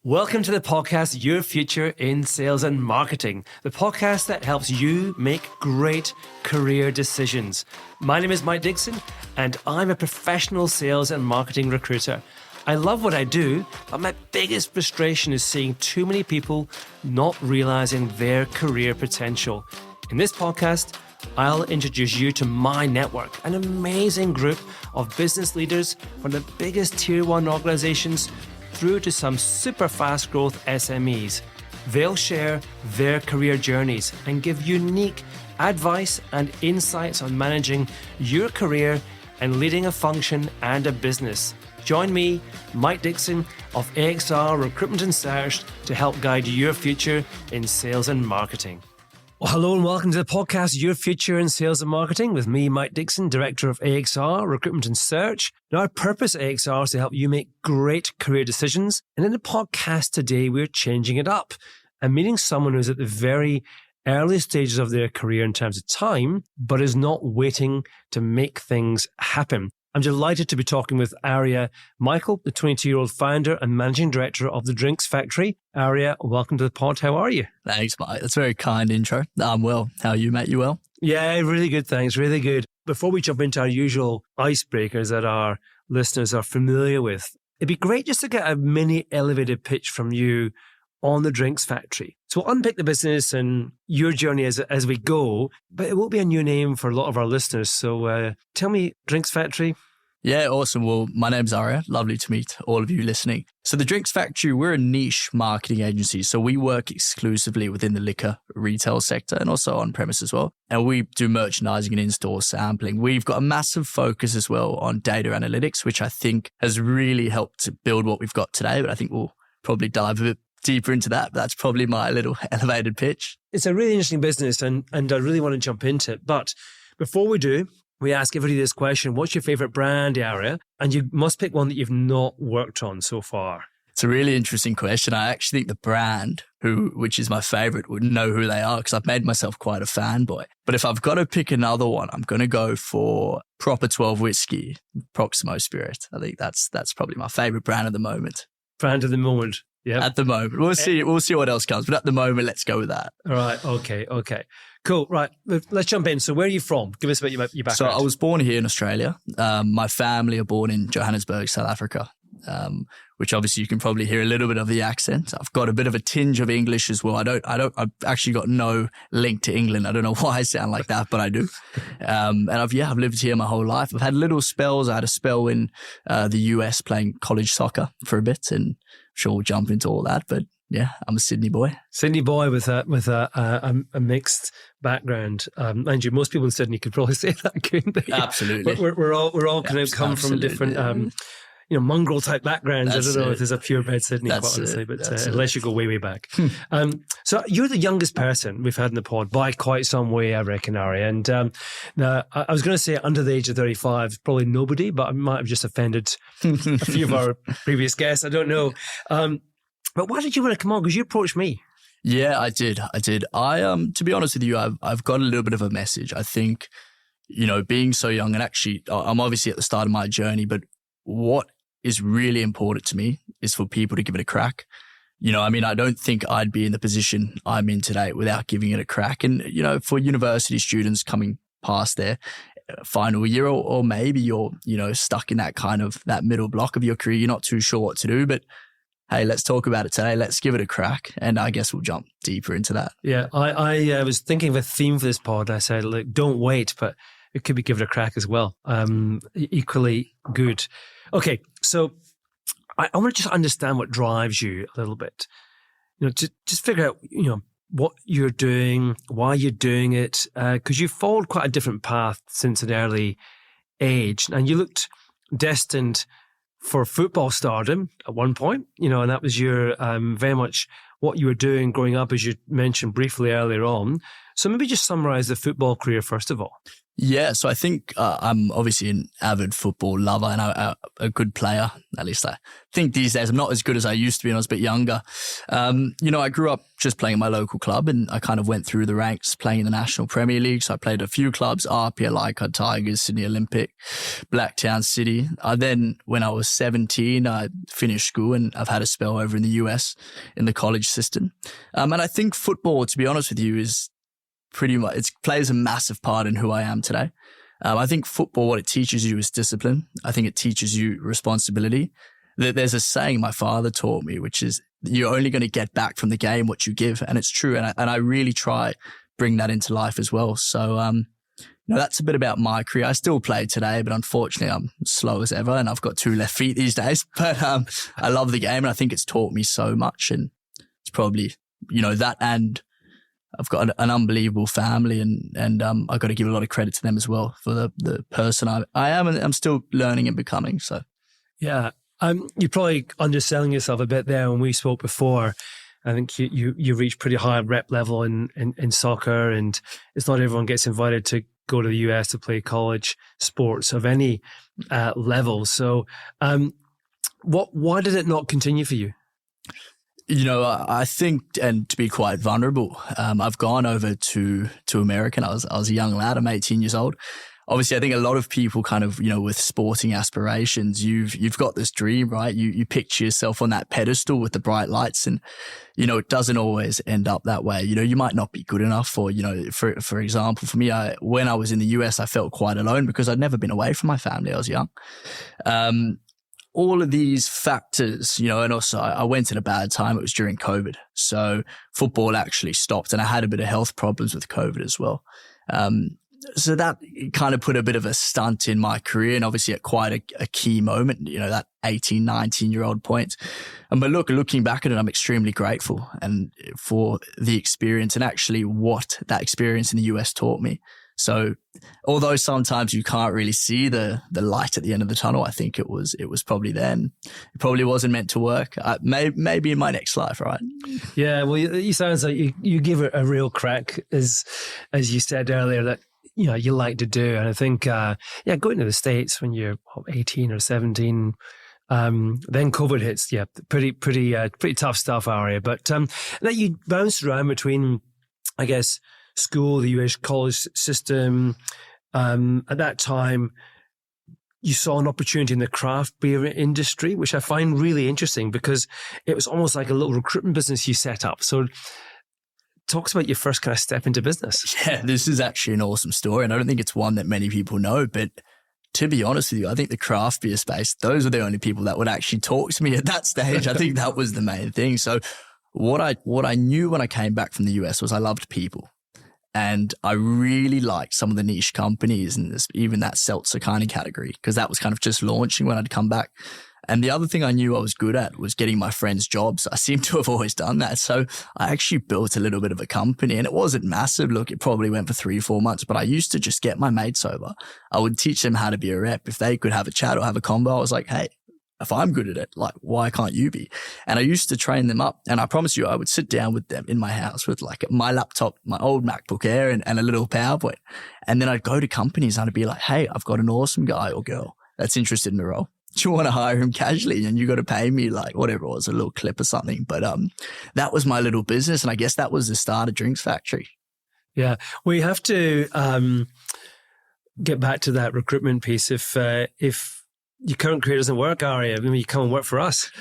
Welcome to the podcast, Your Future in Sales and Marketing, the podcast that helps you make great career decisions. My name is Mike Dickson, and I'm a professional sales and marketing recruiter. I love what I do, but my biggest frustration is seeing too many people not realizing their career potential. In this podcast, I'll introduce you to my network, an amazing group of business leaders from the biggest tier 1 organizations through to some super fast growth SMEs. They'll share their career journeys and give unique advice and insights on managing your career and leading a function and a business. Join me, Mike Dickson of AXR Recruitment and Search, to help guide your future in sales and marketing. Well, hello and welcome to the podcast, Your Future in Sales and Marketing, with me, Mike Dickson, Director of AXR Recruitment and Search. Now, our purpose at AXR is to help you make great career decisions. And in the podcast today, we're changing it up and meeting someone who's at the very early stages of their career in terms of time, but is not waiting to make things happen. I'm delighted to be talking with Ariah Michel, the 22-year-old founder and managing director of the Drinx Factory. Ariah, welcome to the pod. How are you? Thanks, Mike. That's a very kind intro. I'm well. How are you, mate? You well? Yeah, really good. Thanks. Really good. Before we jump into our usual icebreakers that our listeners are familiar with, it'd be great just to get a mini elevated pitch from you on the Drinx Factory. So we'll unpick the business and your journey as we go, but it won't be a new name for a lot of our listeners. So tell me, Drinx Factory. Yeah, awesome. Well, my name's Ariah. Lovely to meet all of you listening. So the Drinx Factory, we're a niche marketing agency. So we work exclusively within the liquor retail sector and also on-premise as well. And we do merchandising and in-store sampling. We've got a massive focus as well on data analytics, which I think has really helped to build what we've got today. But I think we'll probably dive a bit deeper into that. That's probably my little elevated pitch. It's a really interesting business and I really want to jump into it. But before we do, we ask everybody this question: what's your favorite brand, Ariah? And you must pick one that you've not worked on so far. It's a really interesting question. I actually think the brand, which is my favorite, would know who they are because I've made myself quite a fanboy. But if I've got to pick another one, I'm going to go for Proper 12 Whiskey, Proximo Spirit. I think that's probably my favorite brand at the moment. Brand of the moment. Yeah. At the moment. We'll see what else comes. But at the moment, let's go with that. All right. Okay. Cool. Right. Let's jump in. So where are you from? Give us a bit of your background. So I was born here in Australia. My family are born in Johannesburg, South Africa, which obviously you can probably hear a little bit of the accent. I've got a bit of a tinge of English as well. I've actually got no link to England. I don't know why I sound like that, but I do. And I've lived here my whole life. I've had little spells. I had a spell in the US playing college soccer for a bit, and I'm sure we'll jump into all that. But yeah, I'm a Sydney boy. Sydney boy with a mixed background. Mind you, most people in Sydney could probably say that, couldn't they? Absolutely. We're all kind of come from different mongrel type backgrounds. I don't know if there's a purebred Sydney, quite honestly, but unless you go way back. So you're the youngest person we've had in the pod by quite some way, I reckon, Ariah. And now I was going to say under the age of 35, probably nobody, but I might have just offended a few of our previous guests. I don't know. But why did you want to come on? Because you approached me. Yeah, I did. To be honest with you, I've got a little bit of a message. I think, being so young, and actually I'm obviously at the start of my journey, but what is really important to me is for people to give it a crack. I don't think I'd be in the position I'm in today without giving it a crack. And, for university students coming past their final year or maybe you're, stuck in that middle block of your career, you're not too sure what to do, but hey, let's talk about it today. Let's give it a crack. And I guess we'll jump deeper into that. Yeah, I was thinking of a theme for this pod. I said, look, don't wait, but it could be give it a crack as well. Equally good. Okay, so I want to just understand what drives you a little bit. To just figure out, what you're doing, why you're doing it, because you've followed quite a different path since an early age. And you looked destined for football stardom at one point, and that was your very much what you were doing growing up, as you mentioned briefly earlier on. So maybe just summarize the football career first of all. Yeah, so I think I'm obviously an avid football lover and a good player. At least I think these days I'm not as good as I used to be when I was a bit younger. I grew up just playing at my local club, and I kind of went through the ranks playing in the National Premier League. So I played a few clubs, RPA, Leichhardt Tigers, Sydney Olympic, Blacktown City. Then when I was 17, I finished school, and I've had a spell over in the US in the college system. And I think football, to be honest with you, is pretty much, it plays a massive part in who I am today. I think football, what it teaches you is discipline. I think it teaches you responsibility. There's a saying my father taught me, which is you're only going to get back from the game what you give. And it's true. And I really try bring that into life as well. So, that's a bit about my career. I still play today, but unfortunately I'm slow as ever and I've got 2 left feet these days. But I love the game, and I think it's taught me so much. And it's probably, that, and I've got an unbelievable family, and I've got to give a lot of credit to them as well for the person I am, and I'm still learning and becoming. So, yeah, you're probably underselling yourself a bit there. When we spoke before, I think you reached pretty high rep level in soccer, and it's not everyone gets invited to go to the US to play college sports of any level. So, why did it not continue for you? I think, and to be quite vulnerable, I've gone over to America. I was a young lad. I'm 18 years old. Obviously, I think a lot of people kind of, with sporting aspirations, you've got this dream, right? You picture yourself on that pedestal with the bright lights, and, it doesn't always end up that way. You might not be good enough, or, for example, for me, when I was in the US, I felt quite alone because I'd never been away from my family. I was young. All of these factors, and also I went at a bad time. It was during COVID. So football actually stopped, and I had a bit of health problems with COVID as well. So that kind of put a bit of a stunt in my career, and obviously at quite a key moment, that 18, 19-year-old point. But looking back at it, I'm extremely grateful and for the experience, and actually what that experience in the US taught me. So although sometimes you can't really see the light at the end of the tunnel, I think it was probably then. It probably wasn't meant to work. Maybe in my next life, right? Yeah, well, you sounds like you give it a real crack, as you said earlier, that you like to do. And I think going to the States when you're 18 or 17, then COVID hits. Yeah, pretty tough stuff, Ariah. But that you bounced around between, I guess, school, the US college system. At that time, you saw an opportunity in the craft beer industry, which I find really interesting because it was almost like a little recruitment business you set up. So talk about your first kind of step into business. Yeah, this is actually an awesome story, and I don't think it's one that many people know, but to be honest with you, I think the craft beer space, those were the only people that would actually talk to me at that stage. I think that was the main thing. So what I knew when I came back from the US was I loved people. And I really liked some of the niche companies and even that seltzer kind of category, because that was kind of just launching when I'd come back. And the other thing I knew I was good at was getting my friends jobs. I seem to have always done that. So I actually built a little bit of a company, and it wasn't massive. Look, it probably went for 3-4 months, but I used to just get my mates over. I would teach them how to be a rep. If they could have a chat or have a combo, I was like, hey, if I'm good at it, like, why can't you be? And I used to train them up. And I promise you, I would sit down with them in my house with like my laptop, my old MacBook Air and a little PowerPoint. And then I'd go to companies and I'd be like, hey, I've got an awesome guy or girl that's interested in the role. Do you want to hire him casually? And you got to pay me like whatever it was, a little clip or something. But that was my little business. And I guess that was the start of Drinx Factory. Yeah. We have to get back to that recruitment piece. If your current career doesn't work, Ariah, maybe you come and work for us.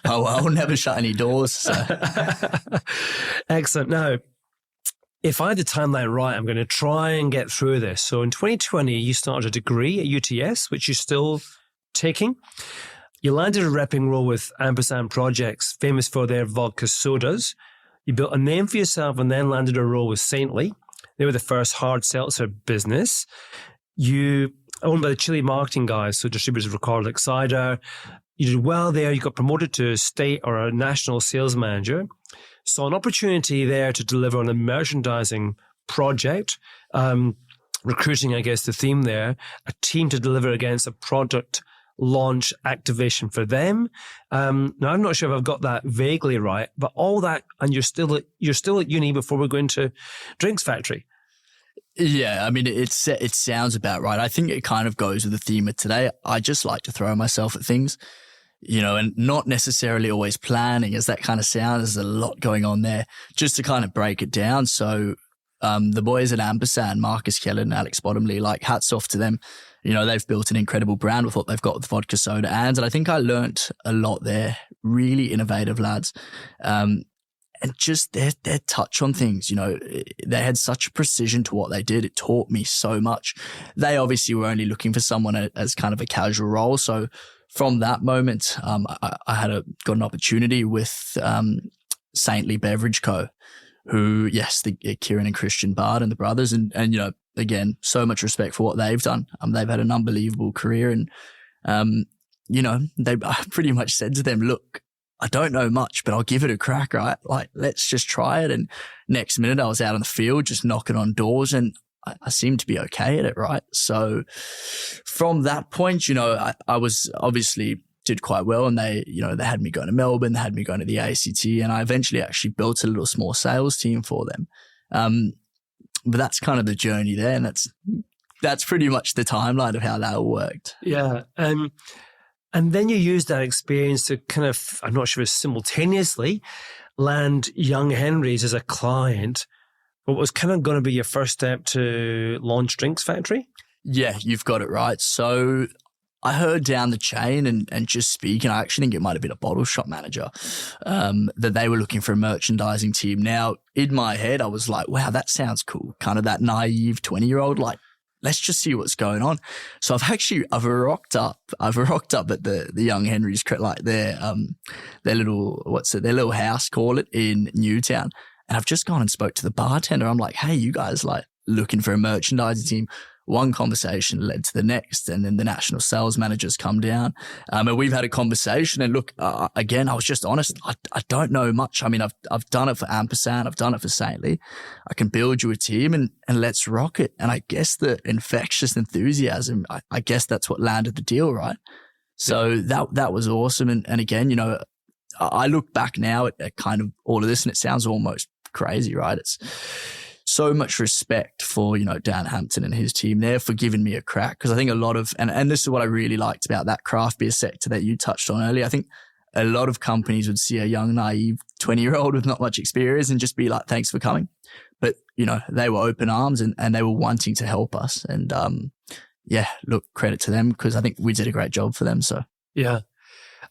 Oh, I'll never shut any doors. So. Excellent. Now, if I had the timeline right, I'm going to try and get through this. So in 2020, you started a degree at UTS, which you're still taking. You landed a repping role with Ampersand Projects, famous for their vodka sodas. You built a name for yourself and then landed a role with Saintly. They were the first hard seltzer business. You owned by the Chile marketing guys, so distributors of alcoholic cider. You did well there. You got promoted to a state or a national sales manager. Saw an opportunity there to deliver on a merchandising project, recruiting, I guess, the theme there, a team to deliver against a product launch activation for them. Now, I'm not sure if I've got that vaguely right, but all that, and you're still at uni before we're going to Drinx Factory. Yeah, I mean, it sounds about right. I think it kind of goes with the theme of today. I just like to throw myself at things, and not necessarily always planning, as that kind of sounds. There's a lot going on there. Just to kind of break it down. So the boys at Ampersand, Marcus Keller and Alex Bottomley, like hats off to them. They've built an incredible brand with what they've got with vodka soda and I think I learnt a lot there. Really innovative lads. And just their touch on things, they had such a precision to what they did. It taught me so much. They obviously were only looking for someone as kind of a casual role. So from that moment, I got an opportunity with Saintly Beverage Co., who, yes, the Kieran and Christian Bard and the brothers. And again, so much respect for what they've done. They've had an unbelievable career. And, I pretty much said to them, look, I don't know much, but I'll give it a crack, right? Like, let's just try it. And next minute I was out on the field just knocking on doors and I seemed to be okay at it, right? So from that point, I was obviously did quite well and they had me going to Melbourne, they had me going to the ACT and I eventually actually built a little small sales team for them. But that's kind of the journey there and that's pretty much the timeline of how that all worked. Yeah. And then you used that experience to kind of, I'm not sure if simultaneously, land Young Henry's as a client. What was kind of going to be your first step to launch Drinx Factory? Yeah, you've got it right. So I heard down the chain and just speaking, I actually think it might have been a bottle shop manager, that they were looking for a merchandising team. Now, in my head, I was like, wow, that sounds cool. Kind of that naive 20-year-old, like, let's just see what's going on. So I've rocked up at the Young Henry's, like their little house, call it, in Newtown. And I've just gone and spoke to the bartender. I'm like, hey, you guys like looking for a merchandising team? One conversation led to the next, and then the national sales managers come down. And we've had a conversation. And look, again, I was just honest. I don't know much. I mean, I've done it for Ampersand. I've done it for Saintly. I can build you a team and let's rock it. And I guess the infectious enthusiasm, I guess that's what landed the deal, right? So that was awesome. And again, I look back now at kind of all of this, and it sounds almost crazy, right? It's so much respect for, Dan Hampton and his team there for giving me a crack. Because I think a lot of, and this is what I really liked about that craft beer sector that you touched on earlier. I think a lot of companies would see a young, naive 20-year-old with not much experience and just be like, thanks for coming. But, they were open arms and they were wanting to help us. And, look, credit to them because I think we did a great job for them. So, yeah.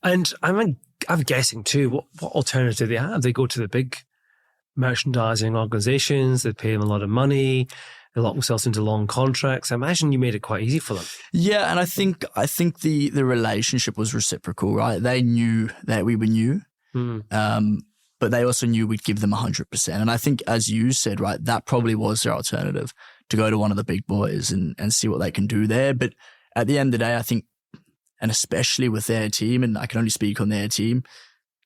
And I'm guessing too, what alternative do they have? They go to the big merchandising organizations, they pay them a lot of money, they lock themselves into long contracts. I imagine you made it quite easy for them. Yeah, and I think the relationship was reciprocal, right? They knew that we were new, but they also knew we'd give them 100%. And I think, as you said, right, that probably was their alternative, to go to one of the big boys and see what they can do there. But at the end of the day, I think, and especially with their team, and I can only speak on their team,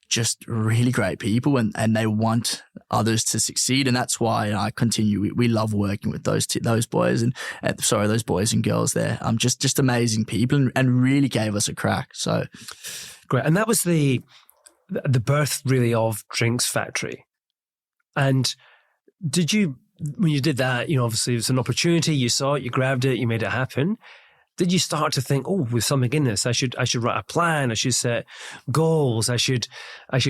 just really great people and they want others to succeed. And that's why I continue. We love working with those boys those boys and girls there. Just amazing people and really gave us a crack. So great. And that was the birth really of Drinx Factory. And did you, when you did that, obviously it was an opportunity, you saw it, you grabbed it, you made it happen. Did you start to think, oh, with something in this, I should write a plan, I should set goals, I should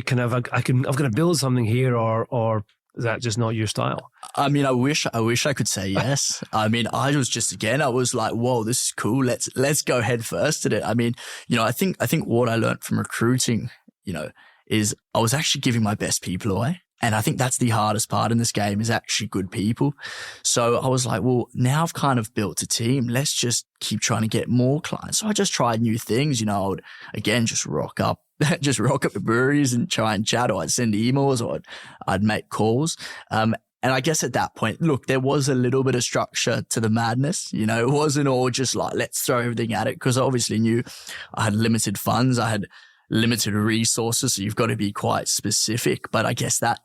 kind of, I'm going to build something here, or is that just not your style? I mean, I wish I could say yes. I mean, I was like, whoa, this is cool. Let's go head first at it. I mean, I think what I learned from recruiting, is I was actually giving my best people away. And I think that's the hardest part in this game, is actually good people. So I was like, well, now I've kind of built a team. Let's just keep trying to get more clients. So I just tried new things. I would, again, just rock up the breweries and try and chat, or I'd send emails, or I'd make calls. And I guess at that point, look, there was a little bit of structure to the madness. It wasn't all just like, let's throw everything at it, because I obviously knew I had limited funds. I had limited resources, so you've got to be quite specific. But I guess that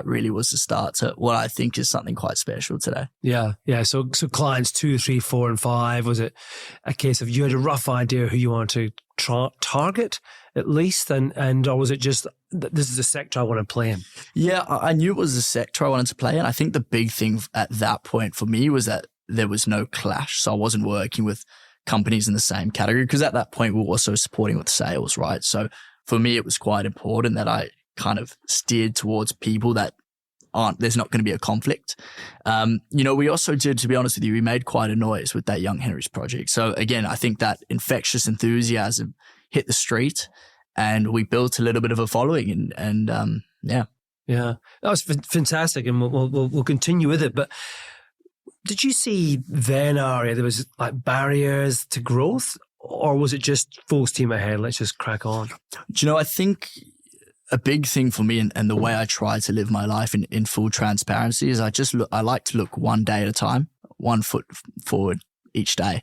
really was the start to what I think is something quite special today. Yeah. So clients 2, 3, 4, and 5, was it a case of you had a rough idea who you wanted to target at least, and or was it just, this is the sector I want to play in? Yeah, I knew it was the sector I wanted to play in. I think the big thing at that point for me was that there was no clash. So I wasn't working with companies in the same category, because at that point we were also supporting with sales, right? So for me, it was quite important that I kind of steered towards people that there's not going to be a conflict. We also did, to be honest with you, we made quite a noise with that Young Henry's project. So again, I think that infectious enthusiasm hit the street and we built a little bit of a following and yeah. Yeah, that was fantastic, and we'll continue with it. But did you see then, Ariah, there was like barriers to growth, or was it just full steam ahead? Let's just crack on. Do you know, I think a big thing for me and the way I try to live my life in full transparency is I like to look one day at a time, 1 foot forward each day.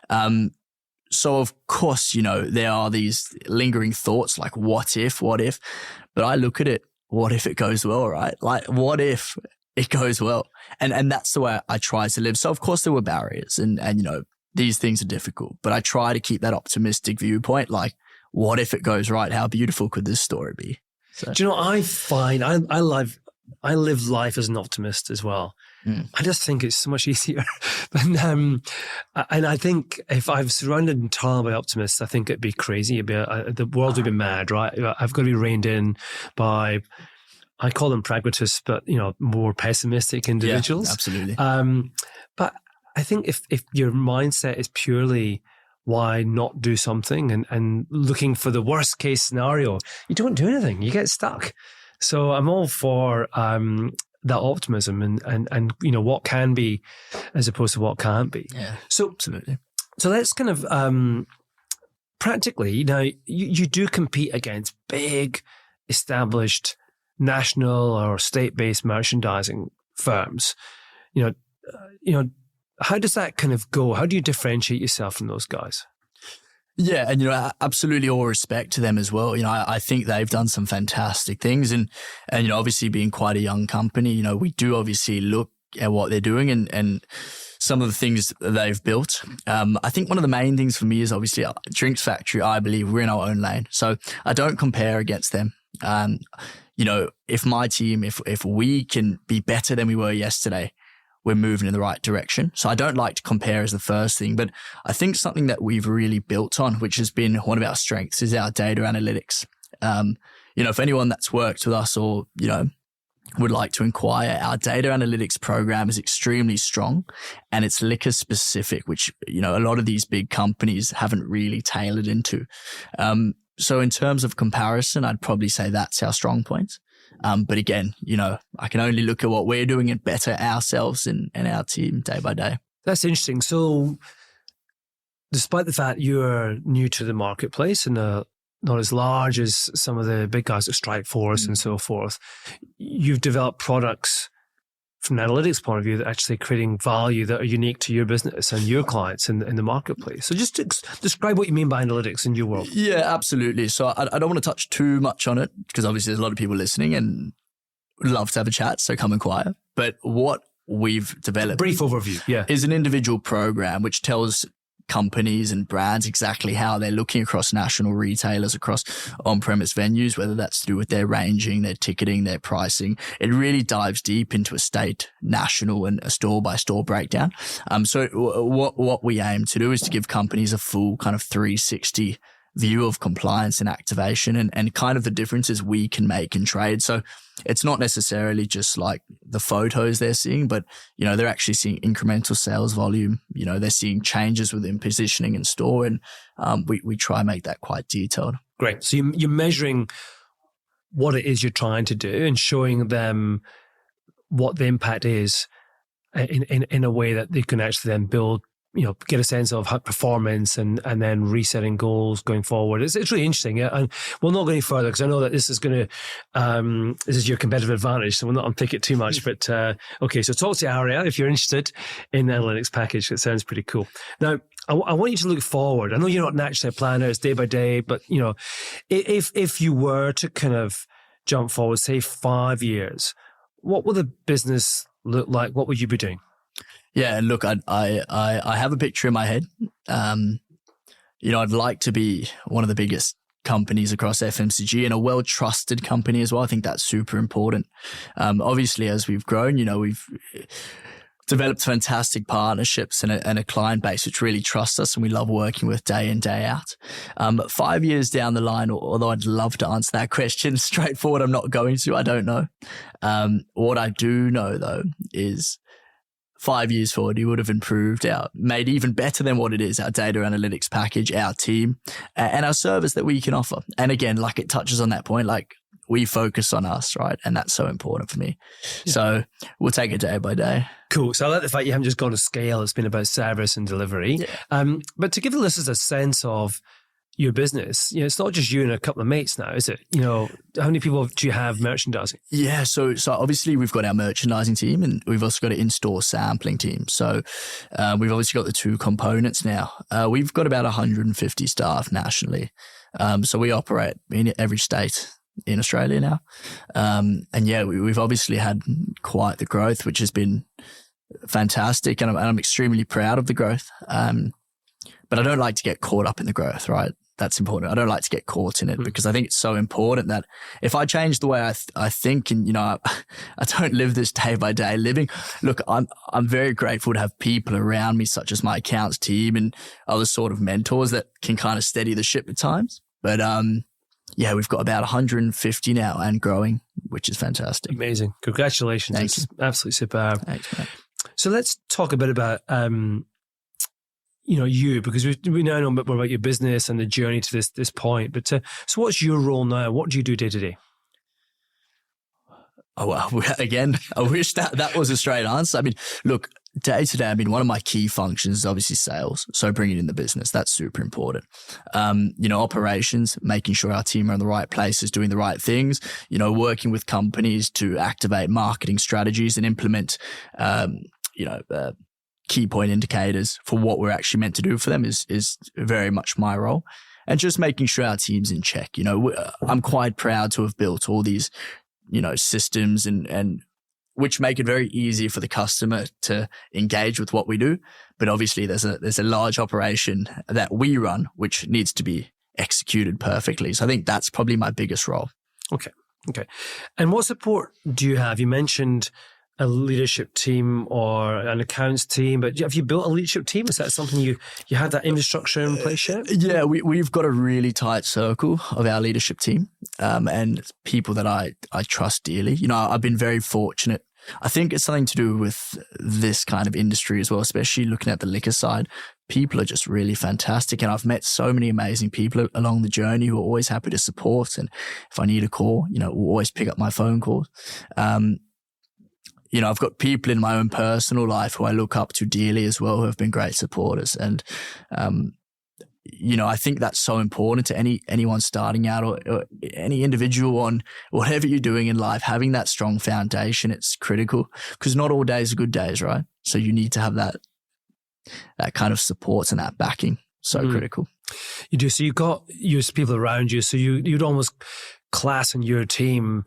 So of course, there are these lingering thoughts like what if, but I look at it, what if it goes well, right? Like what if it goes well? And that's the way I try to live. So of course there were barriers and these things are difficult, but I try to keep that optimistic viewpoint. Like what if it goes right? How beautiful could this story be? So. Do you know, I find I live life as an optimist as well. I just think it's so much easier. And I think if I was surrounded entirely by optimists, I think it'd be crazy. The world would be mad, right? I've got to be reined in by, I call them pragmatists, but more pessimistic individuals. Yeah, absolutely. But I think if your mindset is purely why not do something and looking for the worst case scenario, you don't do anything. You get stuck. So I'm all for that optimism and what can be as opposed to what can't be. Yeah, so absolutely. So let's kind of practically, now you do compete against big established national or state-based merchandising firms. How does that kind of go? How do you differentiate yourself from those guys? Yeah, and absolutely all respect to them as well. I think they've done some fantastic things, and obviously being quite a young company, we do obviously look at what they're doing and some of the things that they've built. I think one of the main things for me is obviously Drinx Factory. I believe we're in our own lane, so I don't compare against them. If my team, if we can be better than we were yesterday, we're moving in the right direction. So I don't like to compare as the first thing, but I think something that we've really built on, which has been one of our strengths, is our data analytics. For anyone that's worked with us or, would like to inquire, our data analytics program is extremely strong and it's liquor specific, which, a lot of these big companies haven't really tailored into. So in terms of comparison, I'd probably say that's our strong point. But again, I can only look at what we're doing and better ourselves and our team day by day. That's interesting. So despite the fact you're new to the marketplace and not as large as some of the big guys at Strikeforce and so forth, you've developed products from an analytics point of view that are actually creating value that are unique to your business and your clients in the marketplace. So just describe what you mean by analytics in your world. Yeah, absolutely. So I don't want to touch too much on it because obviously there's a lot of people listening and would love to have a chat, so come inquire. But what we've developed, brief overview, is an individual program which tells companies and brands exactly how they're looking across national retailers, across on-premise venues, whether that's to do with their ranging, their ticketing, their pricing. It really dives deep into a state, national and a store-by-store breakdown. So what we aim to do is to give companies a full kind of 360 view of compliance and activation and kind of the differences we can make in trade. So it's not necessarily just like the photos they're seeing, but, they're actually seeing incremental sales volume. They're seeing changes within positioning in store. And we try and make that quite detailed. Great. So you're measuring what it is you're trying to do and showing them what the impact is in a way that they can actually then build, get a sense of performance and then resetting goals going forward. It's really interesting. Yeah? And we'll not go any further because I know that this is going to, this is your competitive advantage. So we'll not unpick it too much, but okay. So talk to Ariah if you're interested in the analytics package. It sounds pretty cool. Now, I want you to look forward. I know you're not naturally a planner, it's day by day, but if you were to kind of jump forward, say 5 years, what will the business look like? What would you be doing? Yeah, look, I have a picture in my head. I'd like to be one of the biggest companies across FMCG and a well-trusted company as well. I think that's super important. Obviously, as we've grown, developed fantastic partnerships and a client base which really trusts us and we love working with day in, day out. But 5 years down the line, although I'd love to answer that question straightforward, I'm not going to. I don't know. What I do know, though, is 5 years forward, you would have made even better than what it is, our data analytics package, our team, and our service that we can offer. And again, like it touches on that point, like we focus on us, right? And that's so important for me. Yeah. So we'll take it day by day. Cool. So I like the fact you haven't just gone to scale. It's been about service and delivery. Yeah. But to give the listeners a sense of your business, it's not just you and a couple of mates now, is it? How many people do you have merchandising? Yeah. So obviously we've got our merchandising team and we've also got an in-store sampling team. So we've obviously got the two components now. We've got about 150 staff nationally. So we operate in every state in Australia now. And yeah, we've obviously had quite the growth, which has been fantastic. And I'm extremely proud of the growth. But I don't like to get caught up in the growth, right? That's important. I don't like to get caught in it because I think it's so important that if I change the way I think and, I don't live this day by day living. Look, I'm very grateful to have people around me, such as my accounts team and other sort of mentors that can kind of steady the ship at times. But, yeah, we've got about 150 now and growing, which is fantastic. Amazing. Congratulations. Thank you. Absolutely superb. Thanks, mate. So let's talk a bit about, you, because we now know a bit more about your business and the journey to this point. But so what's your role now? What do you do day to day? Oh, well, again, I wish that was a straight answer. I mean, look, day to day, one of my key functions is obviously sales. So bringing in the business, that's super important. Operations, making sure our team are in the right places, doing the right things, working with companies to activate marketing strategies and implement, key point indicators for what we're actually meant to do for them is very much my role. And just making sure our team's in check. I'm quite proud to have built all these, systems and which make it very easy for the customer to engage with what we do. But obviously there's a large operation that we run, which needs to be executed perfectly. So I think that's probably my biggest role. Okay. And what support do you have? You mentioned a leadership team or an accounts team, but have you built a leadership team? Is that something you have that infrastructure in place yet? Yeah, we've got a really tight circle of our leadership team and people that I trust dearly. I've been very fortunate. I think it's something to do with this kind of industry as well, especially looking at the liquor side. People are just really fantastic. And I've met so many amazing people along the journey who are always happy to support. And if I need a call, we'll always pick up my phone calls. I've got people in my own personal life who I look up to dearly as well, who have been great supporters. And, I think that's so important to anyone starting out or any individual on whatever you're doing in life. Having that strong foundation, it's critical because not all days are good days, right? So you need to have that kind of support and that backing. So critical. You do. So you've got your people around you. So you'd almost class in your team,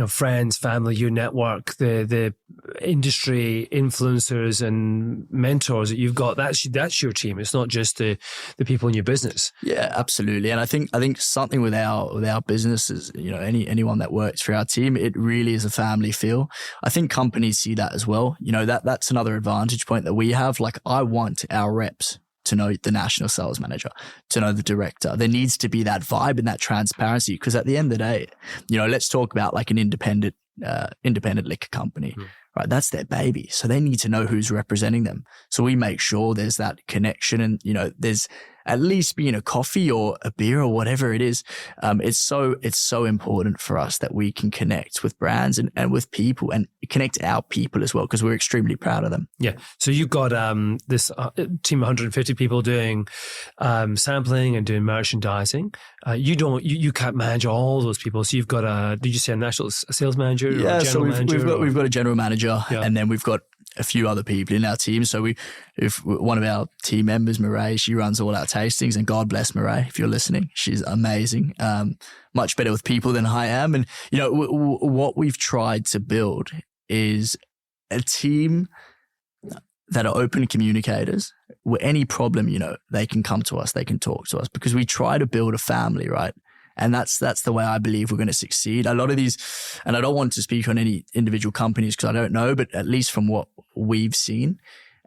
friends, family, your network, the industry influencers and mentors that you've got. That's your team. It's not just the people in your business. Yeah, absolutely. And I think something with our business is, anyone that works for our team, it really is a family feel. I think companies see that as well. That's another advantage point that we have. Like I want our reps to know the national sales manager, to know the director. There needs to be that vibe and that transparency because at the end of the day, let's talk about like an independent liquor company, right? That's their baby. So they need to know who's representing them. So we make sure there's that connection and, there's at least being a coffee or a beer or whatever it is. It's so important for us that we can connect with brands and with people and connect our people as well because we're extremely proud of them. Yeah. So you've got this team of 150 people doing sampling and doing merchandising. You can't manage all those people. So you've got did you say a national sales manager? Yeah. Or a so we've got a general manager yeah. and then we've got a few other people in our team. So if one of our team members, Mireille, she runs all our tastings and God bless Mireille if you're listening. She's amazing. Much better with people than I am. And, what we've tried to build is a team that are open communicators. With any problem, they can come to us, they can talk to us because we try to build a family, right? And that's the way I believe we're going to succeed. A lot of these, and I don't want to speak on any individual companies because I don't know, but at least from what we've seen,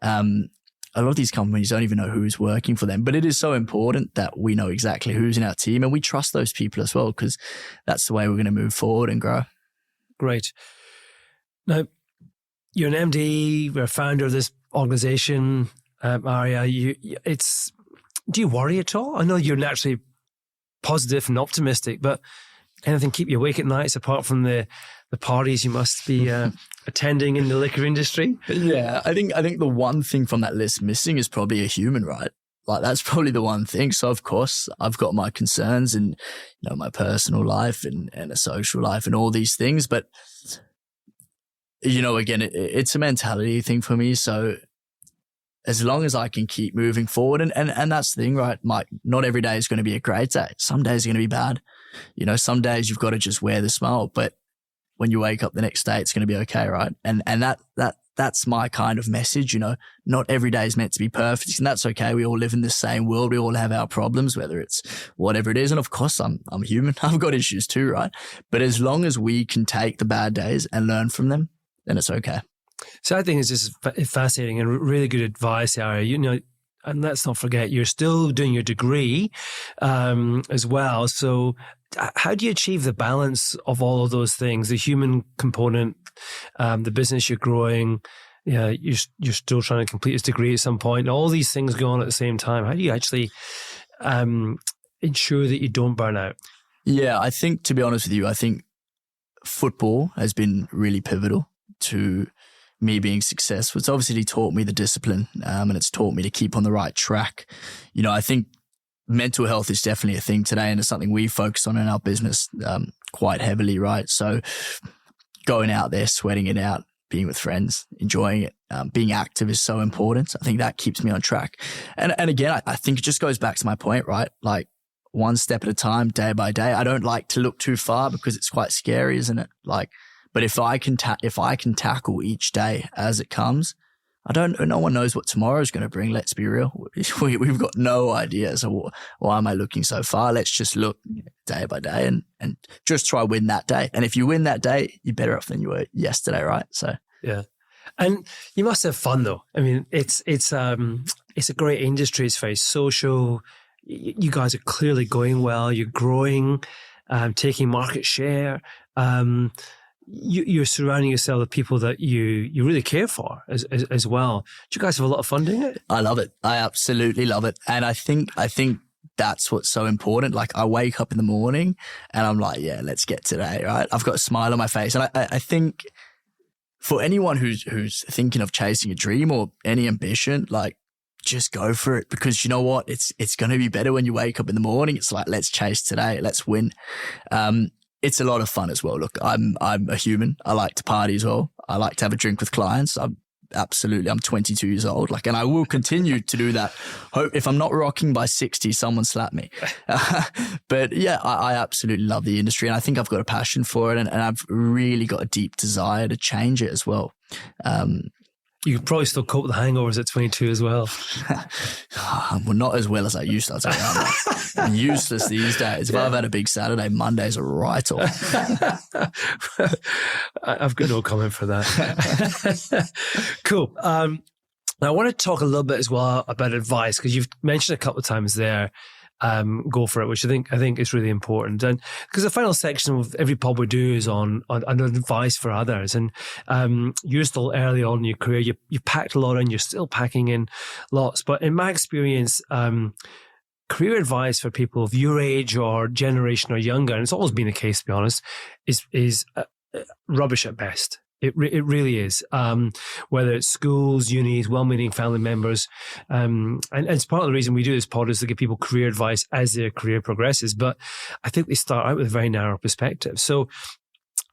a lot of these companies don't even know who's working for them. But it is so important that we know exactly who's in our team and we trust those people as well, because that's the way we're going to move forward and grow. Great. Now, you're an MD, you're a founder of this organization, Ariah. Do you worry at all? I know you're naturally positive and optimistic, but anything keep you awake at nights apart from the parties you must be attending in the liquor industry? Yeah, I think the one thing from that list missing is probably a human, right? Like that's probably the one thing. So of course I've got my concerns and my personal life and a social life and all these things, but again, it's a mentality thing for me. So as long as I can keep moving forward, and that's the thing, right, Mike? Not every day is going to be a great day. Some days are going to be bad. Some days you've got to just wear the smile, but when you wake up the next day, it's going to be okay, right? And that's my kind of message. Not every day is meant to be perfect, and that's okay. We all live in the same world. We all have our problems, whether it's whatever it is. And of course, I'm human. I've got issues too, right? But as long as we can take the bad days and learn from them, then it's okay. So I think it's just fascinating and really good advice, Ariah. And let's not forget, you're still doing your degree as well. So how do you achieve the balance of all of those things? The human component, the business you're growing, you're still trying to complete this degree at some point. All these things go on at the same time. How do you actually ensure that you don't burn out? Yeah, I think, to be honest with you, I think football has been really pivotal to me being successful. It's obviously taught me the discipline and it's taught me to keep on the right track. I think mental health is definitely a thing today, and it's something we focus on in our business quite heavily, right? So going out there, sweating it out, being with friends, enjoying it, being active is so important. I think that keeps me on track. And again, I think it just goes back to my point, right? Like one step at a time, day by day. I don't like to look too far because it's quite scary, isn't it? But if I can tackle each day as it comes, no one knows what tomorrow is going to bring. Let's be real. We've got no idea. So why am I looking so far? Let's just look day by day and just try win that day. And if you win that day, you're better off than you were yesterday, right? So yeah. And you must have fun though. I mean, it's a great industry. It's very social. You guys are clearly going well. You're growing, taking market share. You're surrounding yourself with people that you really care for as well. Do you guys have a lot of fun doing it? I love it. I absolutely love it. And I think that's what's so important. Like I wake up in the morning and I'm like, yeah, let's get today, right? I've got a smile on my face. And I think for anyone who's thinking of chasing a dream or any ambition, like just go for it, because you know what? It's going to be better when you wake up in the morning. It's like, let's chase today. Let's win. It's a lot of fun as well. Look, I'm a human. I like to party as well. I like to have a drink with clients. I'm 22 years old. And I will continue to do that. Hope if I'm not rocking by 60, someone slap me. But yeah, I absolutely love the industry, and I think I've got a passion for it, and I've really got a deep desire to change it as well. You could probably still cope with the hangovers at 22 as well. Well, not as well as I used to. I'll tell you, I'm useless these days. If I've had a big Saturday, Monday's a write-off. I've got no comment for that. Cool. Now, I want to talk a little bit as well about advice, because you've mentioned a couple of times there, go for it, which I think is really important. And because the final section of every pod we do is on advice for others. And you're still early on in your career. You packed a lot in. You're still packing in lots. But in my experience, career advice for people of your age or generation or younger, and it's always been the case, to be honest, is rubbish at best. It really is. Whether it's schools, unis, well-meaning family members. And it's part of the reason we do this pod is to give people career advice as their career progresses. But I think they start out with a very narrow perspective. So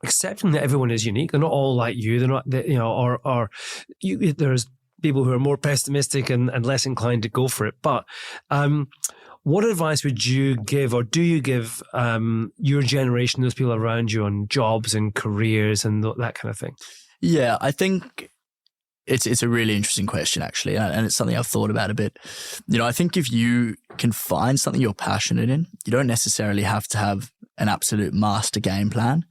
accepting that everyone is unique, they're not all like you. They're not, there's people who are more pessimistic and less inclined to go for it. But what advice would you give, or do you give your generation, those people around you, on jobs and careers and that kind of thing? Yeah, I think It's a really interesting question, actually, and it's something I've thought about a bit. I think if you can find something you're passionate in, you don't necessarily have to have an absolute master game plan,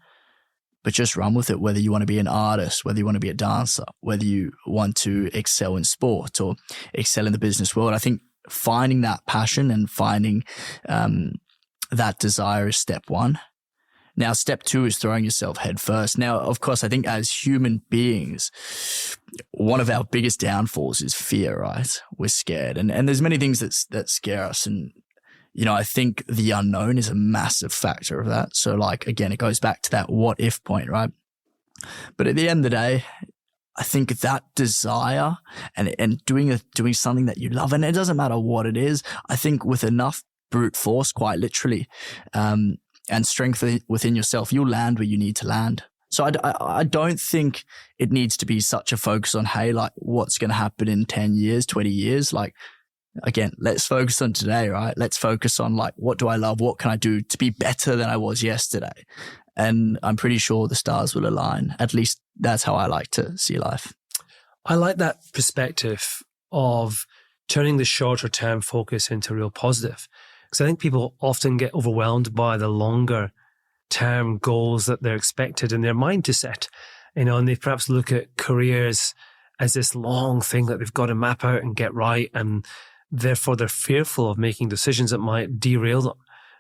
but just run with it, whether you want to be an artist, whether you want to be a dancer, whether you want to excel in sport or excel in the business world. I think finding that passion and finding that desire is step one. Now, step two is throwing yourself head first. Now, of course, I think as human beings, one of our biggest downfalls is fear, right? We're scared. And there's many things that scare us. And, I think the unknown is a massive factor of that. So again, it goes back to that what if point, right? But at the end of the day, I think that desire and doing something that you love, and it doesn't matter what it is, I think with enough brute force, quite literally, and strength within yourself, you'll land where you need to land. So I don't think it needs to be such a focus on, hey, what's going to happen in 10 years, 20 years? Again, let's focus on today, right? Let's focus on what do I love? What can I do to be better than I was yesterday? And I'm pretty sure the stars will align. At least that's how I like to see life. I like that perspective of turning the shorter term focus into real positive. Because I think people often get overwhelmed by the longer term goals that they're expected in their mind to set, and they perhaps look at careers as this long thing that they've got to map out and get right. And therefore they're fearful of making decisions that might derail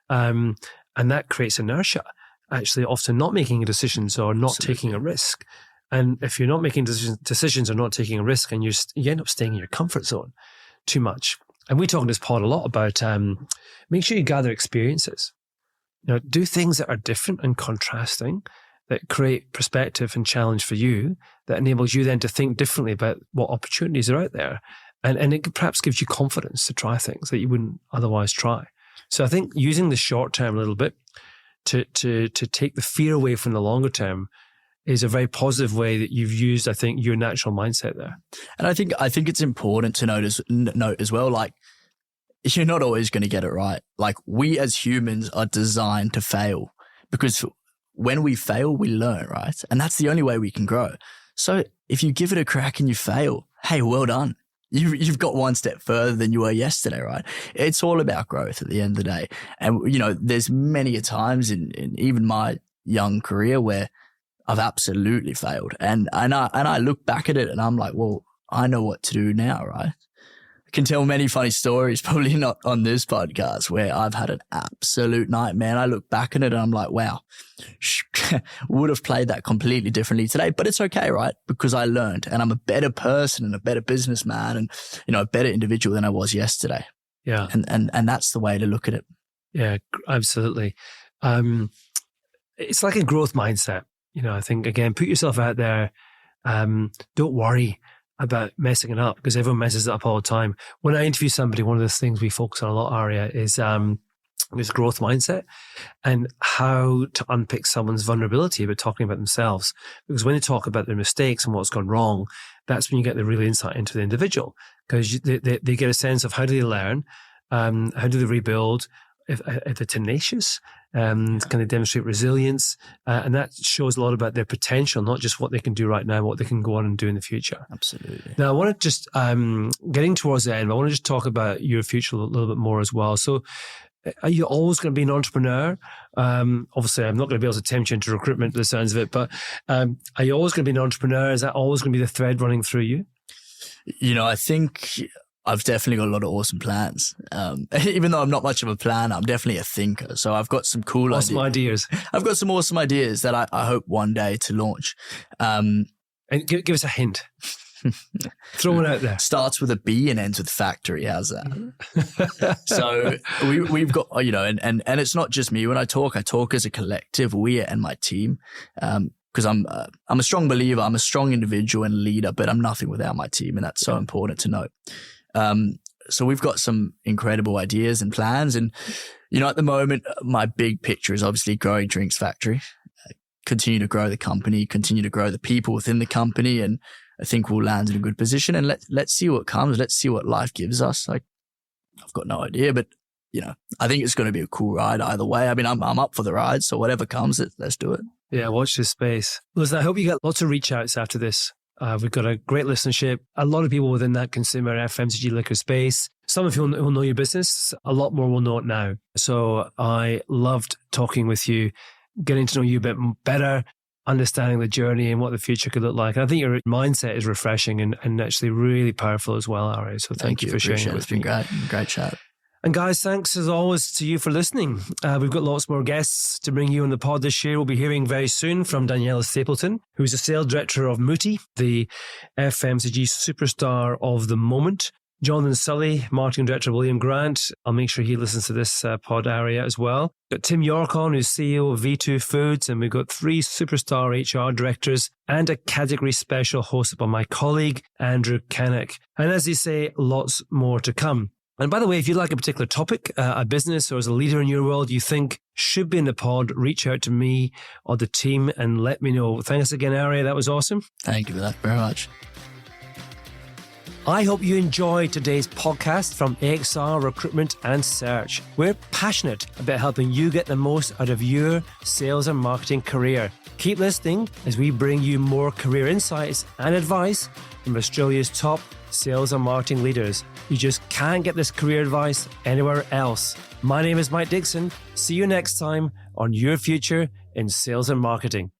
them. And that creates inertia, actually often not making decisions or not Absolutely. taking a risk. And if you're not making decisions or not taking a risk, and you end up staying in your comfort zone too much. And we talk in this pod a lot about make sure you gather experiences. Do things that are different and contrasting, that create perspective and challenge for you, that enables you then to think differently about what opportunities are out there. And it perhaps gives you confidence to try things that you wouldn't otherwise try. So I think using the short term a little bit to take the fear away from the longer term is a very positive way that you've used, I think, your natural mindset there. And I think it's important to note as well, you're not always going to get it right. We as humans are designed to fail, because when we fail, we learn, right? And that's the only way we can grow. So if you give it a crack and you fail, hey, well done. You've got one step further than you were yesterday, right? It's all about growth at the end of the day. And, there's many a times in even my young career where I've absolutely failed. And I look back at it and I'm like, well, I know what to do now, right? I can tell many funny stories, probably not on this podcast, where I've had an absolute nightmare. And I look back at it and I'm like, wow, would have played that completely differently today, but it's okay, right? Because I learned, and I'm a better person and a better businessman and, a better individual than I was yesterday. Yeah. And that's the way to look at it. Yeah, absolutely. It's like a growth mindset. I think, again, put yourself out there. Don't worry about messing it up, because everyone messes it up all the time. When I interview somebody, one of the things we focus on a lot, Ariah, is this growth mindset and how to unpick someone's vulnerability about talking about themselves. Because when they talk about their mistakes and what's gone wrong, that's when you get the real insight into the individual, because they get a sense of how do they learn, how do they rebuild, if they're tenacious, can they demonstrate resilience? And that shows a lot about their potential, not just what they can do right now, what they can go on and do in the future. Absolutely. Now, I want to just, getting towards the end, I want to just talk about your future a little bit more as well. So are you always going to be an entrepreneur? Obviously, I'm not going to be able to tempt you into recruitment, by the sounds of it, but are you always going to be an entrepreneur? Is that always going to be the thread running through you? I think I've definitely got a lot of awesome plans. Even though I'm not much of a planner, I'm definitely a thinker. So I've got some cool ideas. I've got some awesome ideas that I hope one day to launch. And give us a hint. Throw it out there. Starts with a B and ends with factory. How's that? So we've got, and it's not just me. When I talk as a collective, we and my team. Because I'm a strong believer, I'm a strong individual and leader, but I'm nothing without my team. And that's so important to note. So we've got some incredible ideas and plans. And, at the moment, my big picture is obviously growing Drinx Factory, continue to grow the company, continue to grow the people within the company. And I think we'll land in a good position, and let's see what comes. Let's see what life gives us. I've got no idea, but I think it's going to be a cool ride either way. I mean, I'm up for the ride. So whatever comes, let's do it. Yeah. Watch this space. Listen, I hope you get lots of reach outs after this. We've got a great listenership. A lot of people within that consumer FMCG liquor space. Some of you will know your business. A lot more will know it now. So I loved talking with you, getting to know you a bit better, understanding the journey and what the future could look like. And I think your mindset is refreshing and actually really powerful as well, Ariah. So thank you for sharing it with me. It's been great chat. And guys, thanks as always to you for listening. We've got lots more guests to bring you on the pod this year. We'll be hearing very soon from Daniela Stapleton, who's the sales director of Muti, the FMCG superstar of the moment. Jonathan Sully, marketing director of William Grant. I'll make sure he listens to this pod area as well. We've got Tim York on, who's CEO of V2 Foods, and we've got 3 superstar HR directors and a category special hosted by my colleague, Andrew Cannock. And as they say, lots more to come. And by the way, if you like a particular topic, a business or as a leader in your world you think should be in the pod, reach out to me or the team and let me know. Thanks again, Ariah. That was awesome. Thank you for that very much. I hope you enjoyed today's podcast from AXR Recruitment and Search. We're passionate about helping you get the most out of your sales and marketing career. Keep listening as we bring you more career insights and advice from Australia's top sales and marketing leaders. You just can't get this career advice anywhere else. My name is Mike Dickson. See you next time on Your Future in Sales and Marketing.